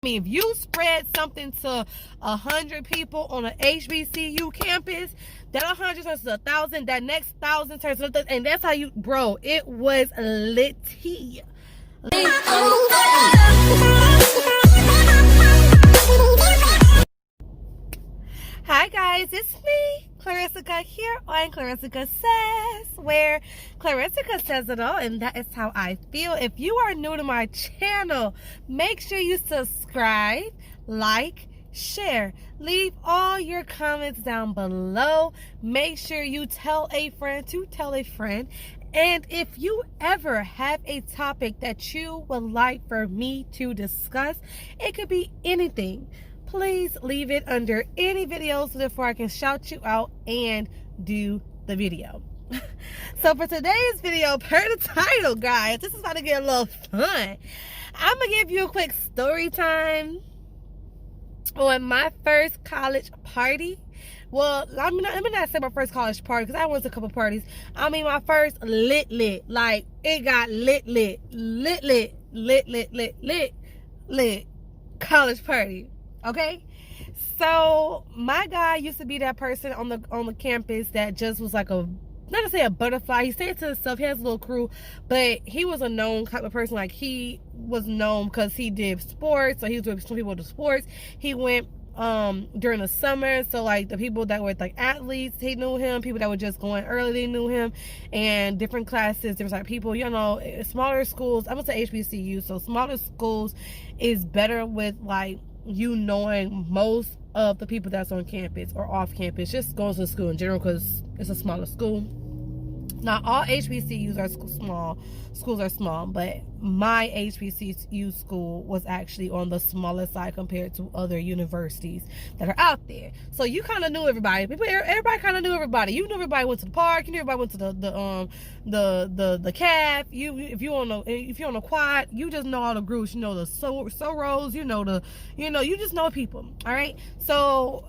If you spread something to 100 people on an HBCU campus, that 100 turns to 1,000, that next 1,000 turns to, and that's how you, bro, it was litty. Hi guys, it's me, Clarissa here on Clarissa Says, where Clarissa says it all, and that is how I feel. If you are new to my channel, make sure you subscribe, like, share, leave all your comments down below. Make sure you tell a friend to tell a friend. And if you ever have a topic that you would like for me to discuss, it could be anything. Please leave it under any videos before I can shout you out and do the video. So for today's video, per the title, guys, this is about to get a little fun. I'm going to give you a quick story time on my first college party. Well, let me not say my first college party, because I went to a couple parties. I mean my first lit. Like, it got lit college party. Okay, so my guy used to be that person on the campus that just was like a, not to say a butterfly, he stayed to himself, he has a little crew, but he was a known type of person. Like, he was known because he did sports, so he was with some people to sports. He went during the summer, so like the people that were like athletes, he knew him. People that were just going early, they knew him. And different classes, different type of people, you know. Smaller schools, I'm gonna say HBCU, so smaller schools is better with like you knowing most of the people that's on campus or off campus, just goes to school in general, because it's a smaller school. Not all HBCUs are small. Schools are small, but my HBCU school was actually on the smaller side compared to other universities that are out there. So you kind of knew everybody. Everybody kind of knew everybody. You knew everybody went to the park. You knew everybody went to the caf. If you on the quad, you just know all the groups. You know the Soros. You just know people. All right. So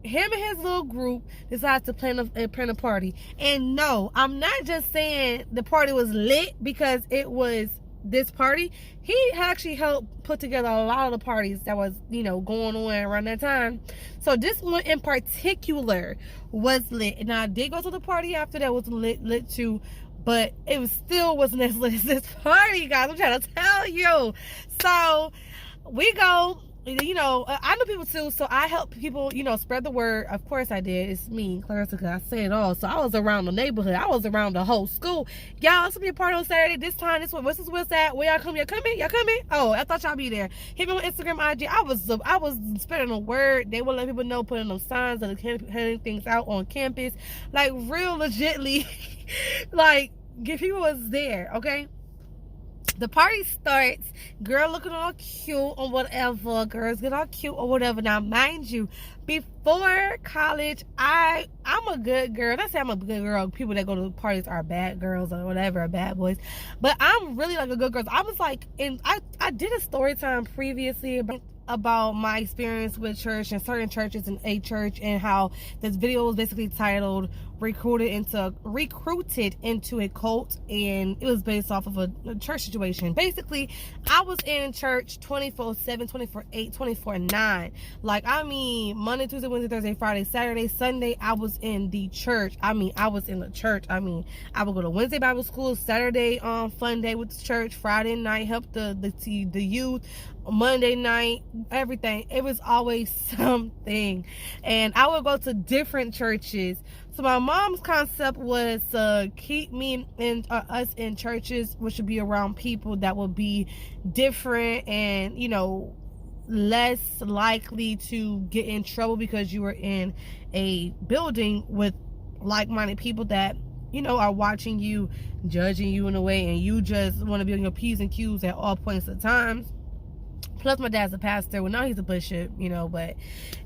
him and his little group decided to plan a party. And no, I'm not just saying the party was lit because it was this party. He actually helped put together a lot of the parties that was, going on around that time. So this one in particular was lit. And I did go to the party after that, was lit too, but it still wasn't as lit as this party, guys. I'm trying to tell you. So we go. I know people too, so I help people, spread the word. Of course I did. It's me, Clarissa, I say it all. So I was around the neighborhood. I was around the whole school. Y'all, it's gonna be a party on Saturday, this time, this one. What's that? Where y'all coming? Y'all coming? Oh, I thought y'all be there. Hit me on Instagram, IG. I was spreading the word. They would let people know, putting those signs and handing things out on campus. Like, real legitly, like, get people was there, okay? The party starts, girl looking all cute or whatever, girls get all cute or whatever. Now, mind you, before college, I'm a good girl. Not say I'm a good girl. People that go to parties are bad girls or whatever, or bad boys. But I'm really like a good girl. I was like, I did a story time previously about my experience with church and certain churches and a church, and how this video was basically titled recruited into a cult, and it was based off of a church situation. Basically, I was in church 24/7, 24/8, 24/9. Like, I mean, Monday, Tuesday, Wednesday, Thursday, Friday, Saturday, Sunday, I was in the church. I was in the church. I would go to Wednesday Bible school, Saturday fun day with the church, Friday night help the youth, Monday night, everything. It was always something. And I would go to different churches. So my mom's concept was to keep me and us in churches, which would be around people that would be different and, less likely to get in trouble, because you were in a building with like-minded people that, are watching you, judging you in a way, and you just want to be on your P's and Q's at all points of time. Plus, my dad's a pastor. Well, now he's a bishop, but,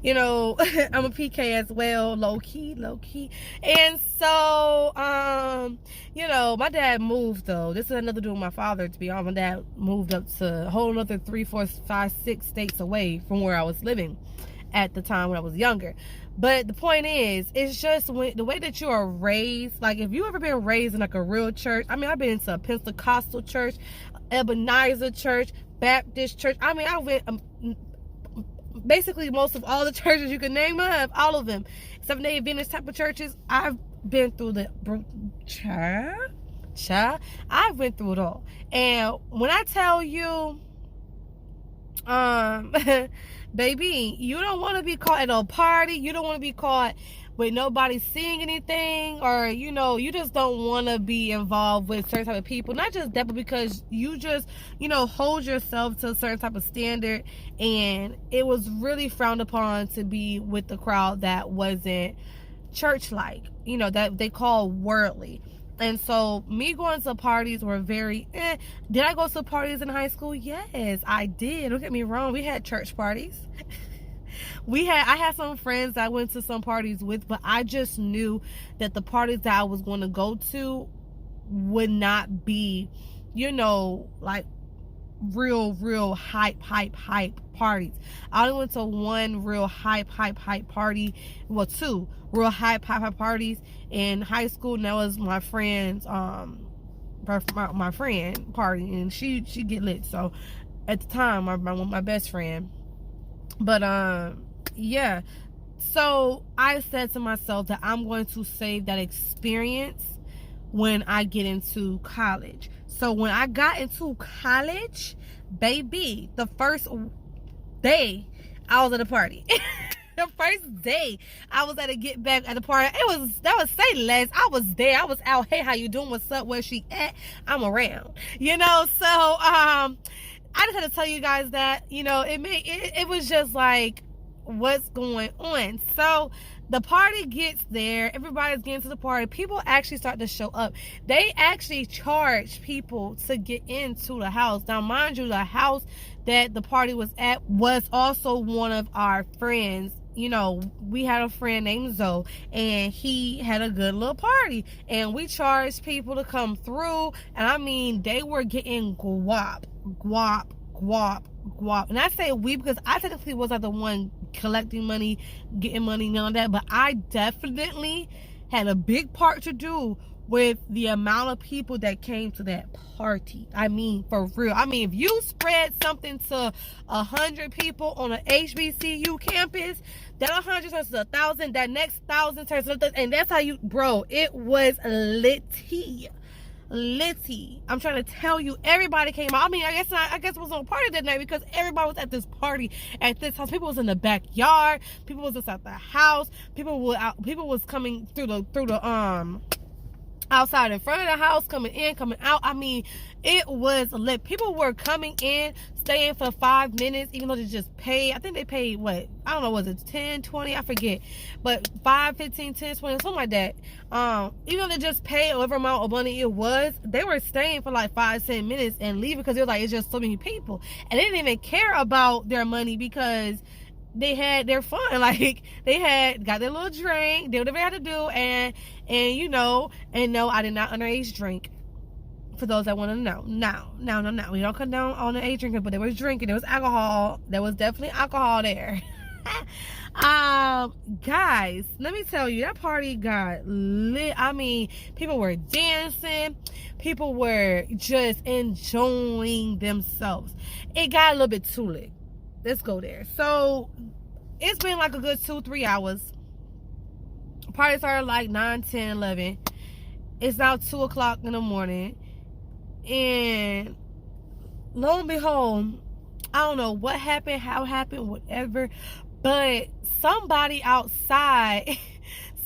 I'm a PK as well, low key. And so, my dad moved, though. This is another dude with my father, to be honest. My dad moved up to a whole another 3, 4, 5, 6 states away from where I was living at the time when I was younger. But the point is, it's just the way that you are raised. Like, if you ever been raised in like a real church, I've been into a Pentecostal church, Ebenezer church, Baptist church. I went basically most of all the churches you can name up, all of them, Seventh-day Adventist type of churches. I've been through the I've went through it all. And when I tell you, baby, you don't want to be caught at a party. You don't want to be caught with nobody seeing anything, or you just don't want to be involved with certain type of people. Not just that, but because you just hold yourself to a certain type of standard, and it was really frowned upon to be with the crowd that wasn't church-like, that they call worldly. And so me going to parties were very Did I go to parties in high school? Yes, I did. Don't get me wrong, we had church parties. I had some friends I went to some parties with, but I just knew that the parties that I was going to go to would not be, like real hype parties. I only went to one real hype party. Well, two real hype parties in high school, and that was my friend's my friend party, and she get lit. So at the time, my best friend. But yeah, so I said to myself that I'm going to save that experience when I get into college. So when I got into college, baby, the first day I was at a party. The first day I was at a get back at the party, that was say less. I was there. I was out. Hey, how you doing? What's up? Where she at? I'm around. So I just had to tell you guys that, it was just like, what's going on? So the party gets there, everybody's getting to the party, people actually start to show up. They actually charge people to get into the house. Now, mind you, the house that the party was at was also one of our friends. We had a friend named Zoe, and he had a good little party, and we charged people to come through, and I mean, they were getting guap. And I say we because I technically was like the one collecting money, getting money, and all that, but I definitely had a big part to do with the amount of people that came to that party. I mean, for real. I mean, if you spread something to 100 people on an HBCU campus, that 100 turns to 1,000, that next 1,000 turns to 1,000, and that's how bro, it was litty. I'm trying to tell you, everybody came out. I mean, I guess it was on a party that night because everybody was at this party at this house. People was in the backyard. People was just at the house. People was coming through the outside in front of the house, coming in, coming out. I mean, it was lit. People were coming in, staying for 5 minutes, even though they just paid. I think they paid, what? I don't know, was it 10, 20? I forget. But 5, 15, 10, 20, something like that. Even though they just paid whatever amount of money it was, they were staying for like 5, 10 minutes and leaving because it was like, it's just so many people. And they didn't even care about their money because they had their fun. Like, they had got their little drink, did whatever they had to do, and no, I did not underage drink. For those that want to know, no, we don't condone underage drinking, but there was drinking, there was alcohol, there was definitely alcohol there. Guys, let me tell you, that party got lit. I mean, people were dancing, people were just enjoying themselves. It got a little bit too lit. Let's go there. So it's been like a good 2-3 hours. Party started like 9, 10, 11. It's now 2 o'clock in the morning, and lo and behold, I don't know what happened, how it happened, whatever, but somebody outside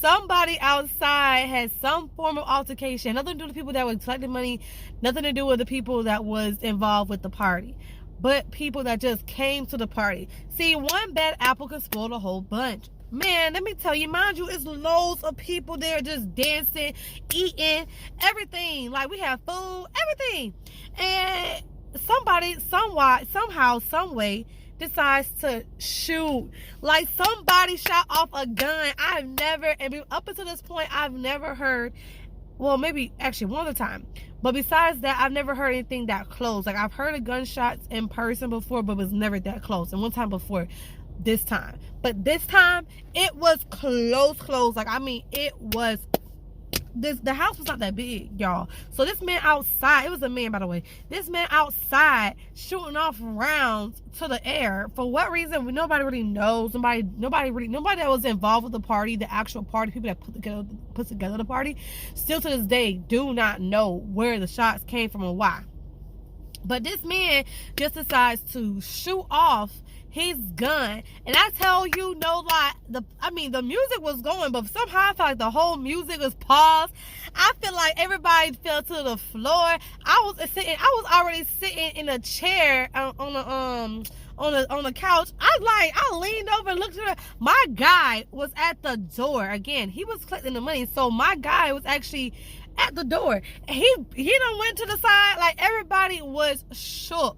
had some form of altercation. Nothing to do with the people that were collecting money, nothing to do with the people that was involved with the party, but people that just came to the party. See, one bad apple can spoil the whole bunch. Man, let me tell you, mind you, it's loads of people there just dancing, eating, everything. Like, we have food, everything. And somebody, somehow, some way, decides to shoot. Like, somebody shot off a gun. Up until this point, I've never heard, well, maybe actually one other time, but besides that, I've never heard anything that close. Like, I've heard of gunshots in person before, but it was never that close. And one time before this time, but this time it was close. Like, I mean, it was the house was not that big, y'all. So this man outside, it was a man, by the way. This man outside shooting off rounds to the air. For what reason? Nobody really knows. Nobody that was involved with the party, the actual party, people that put together the party, still to this day do not know where the shots came from or why. But this man just decides to shoot off his gun, and I tell you, no lie, the music was going, but somehow I felt like the whole music was paused. I feel like everybody fell to the floor. I was already sitting in a chair on the couch. I leaned over and looked at her. My guy was at the door. Again, he was collecting the money, so my guy was actually at the door. He done went to the side. Like, everybody was shook.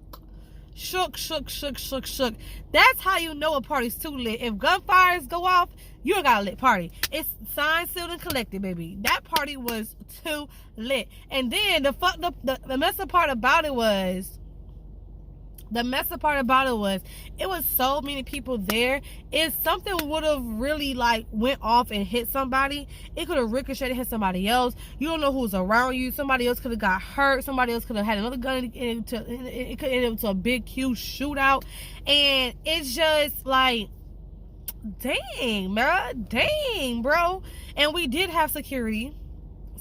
That's how you know a party's too lit. If gunfires go off, you ain't got a lit party. It's signed, sealed, and collected, baby. That party was too lit. And then the messed up part about it was, it was so many people there. If something would have really like went off and hit somebody, it could have ricocheted and hit somebody else. You don't know who's around you. Somebody else could have got hurt. Somebody else could have had another gun. It could end up to a big, huge shootout. And it's just like, dang, bro. And we did have security.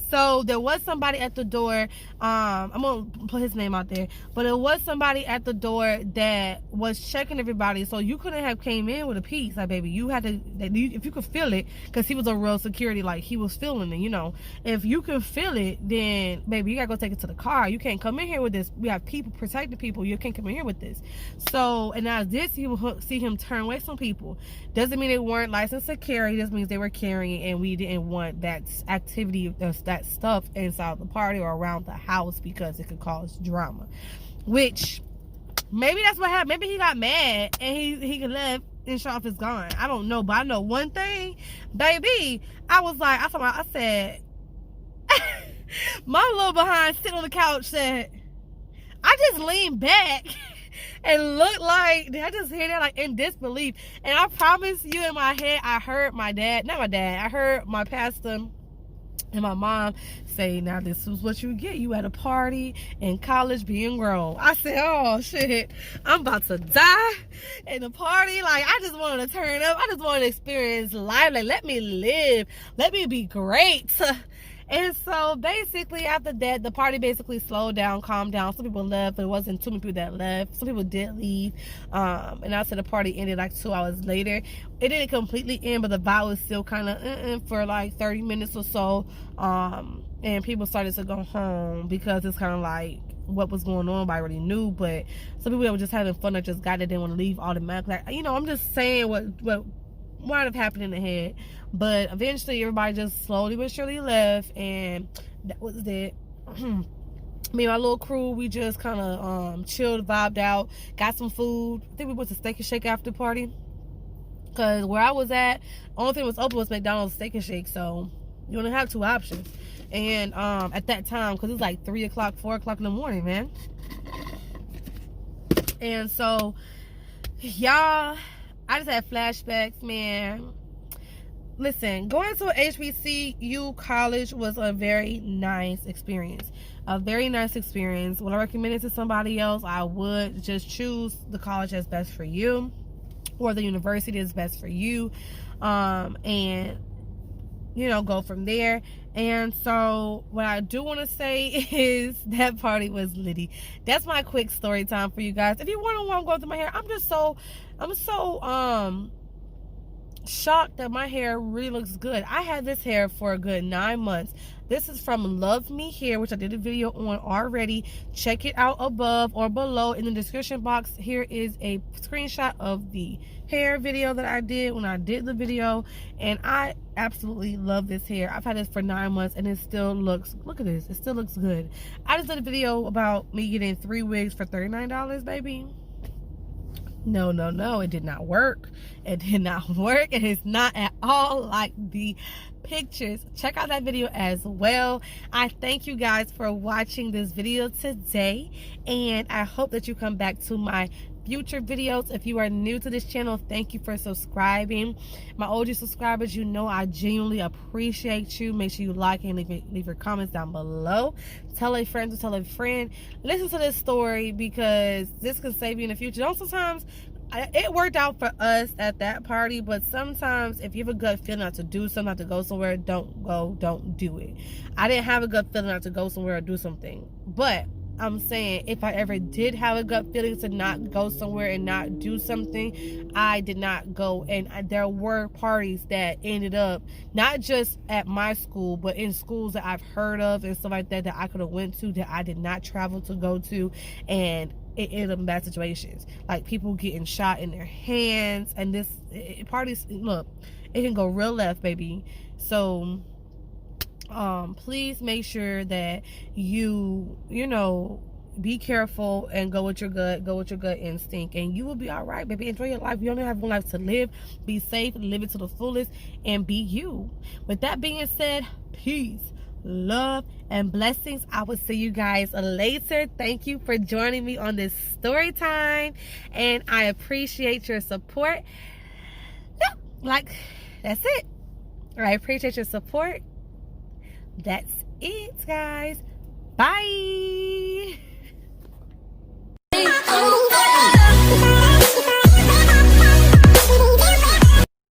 So there was somebody at the door. I'm gonna put his name out there, but it was somebody at the door that was checking everybody. So you couldn't have came in with a piece, like, baby. You had to, if you could feel it, because he was a real security, like, he was feeling it. You know, if you can feel it, then baby, you gotta go take it to the car. You can't come in here with this. We have people protecting people. You can't come in here with this. So, and now this, you will see him turn away some people. Doesn't mean they weren't licensed to carry. Just means they were carrying, and we didn't want that activity, that stuff inside the party or around the house, because it could cause drama. Which maybe that's what happened. Maybe he got mad and he could left and shut off his gun. I don't know, but I know one thing, baby. I said, my little behind sitting on the couch said, I just leaned back and looked like, did I just hear that, like, in disbelief? And I promise you, in my head, I heard I heard my pastor and my mom say, now this is what you get. You at a party in college being grown. I said, oh shit, I'm about to die in a party. Like, I just wanted to turn up. I just wanted to experience life. Like, let me live. Let me be great. And so basically after that, the party basically slowed down, calmed down. Some people left, but it wasn't too many people that left. Some people did leave. And I said the party ended like 2 hours later. It didn't completely end, but the vibe was still kind of for like 30 minutes or so. And people started to go home because it's kind of like what was going on, I already knew. But some people that were just having fun or just got it, didn't want to leave automatically. Like, you know, I'm just saying what might have happened in the head. But eventually everybody just slowly but surely left, and that was it. Me and my little crew, we just kind of chilled, vibed out, got some food. I think we went to Steak and Shake after the party, because where I was at, only thing was open was McDonald's Steak and Shake, so you only have 2 options. And at that time, because it was like 3 o'clock, 4 o'clock in the morning, man. And so, y'all, I just had flashbacks, man. Listen, going to a HBCU college was a very nice experience. A very nice experience. Would I recommend it to somebody else? I would. Just choose the college that's best for you, or the university that's best for you, and, you know, go from there. And so what I do want to say is that party was litty. That's my quick story time for you guys. If you want to know why I'm going through my hair, I'm so shocked that my hair really looks good. I had this hair for a good 9 months. This is from Love Me Hair, which I did a video on already. Check it out above or below in the description box. Here is a screenshot of the hair video that I did when I did the video, and I absolutely love this hair. I've had this for 9 months and it still looks, look at this, it still looks good. I just did a video about me getting 3 wigs for $39, baby. No, it did not work. It did not work. It is not at all like the pictures. Check out that video as well. I thank you guys for watching this video today, and I hope that you come back to my future videos. If you are new to this channel, thank you for subscribing. My OG subscribers, you know I genuinely appreciate you. Make sure you like and leave your comments down below. Tell a friend to tell a friend. Listen to this story because this can save you in the future. Don't sometimes, it worked out for us at that party, but sometimes if you have a gut feeling not to do something, not to go somewhere, don't do it. I didn't have a gut feeling not to go somewhere or do something, but I'm saying if I ever did have a gut feeling to not go somewhere and not do something, I did not go. And there were parties that ended up not just at my school, but in schools that I've heard of and stuff like that that I could have went to that I did not travel to go to, and it ended up in bad situations, like people getting shot in their hands. And this parties, look, it can go real left, baby. So please make sure that you know, be careful and go with your gut instinct, and you will be all right, baby. Enjoy your life. You only have one life to live. Be safe, live it to the fullest, and be you. With that being said, peace, love, and blessings. I will see you guys later. Thank you for joining me on this story time, and I appreciate your support. Like, that's it. I appreciate your support. That's it, guys. Bye.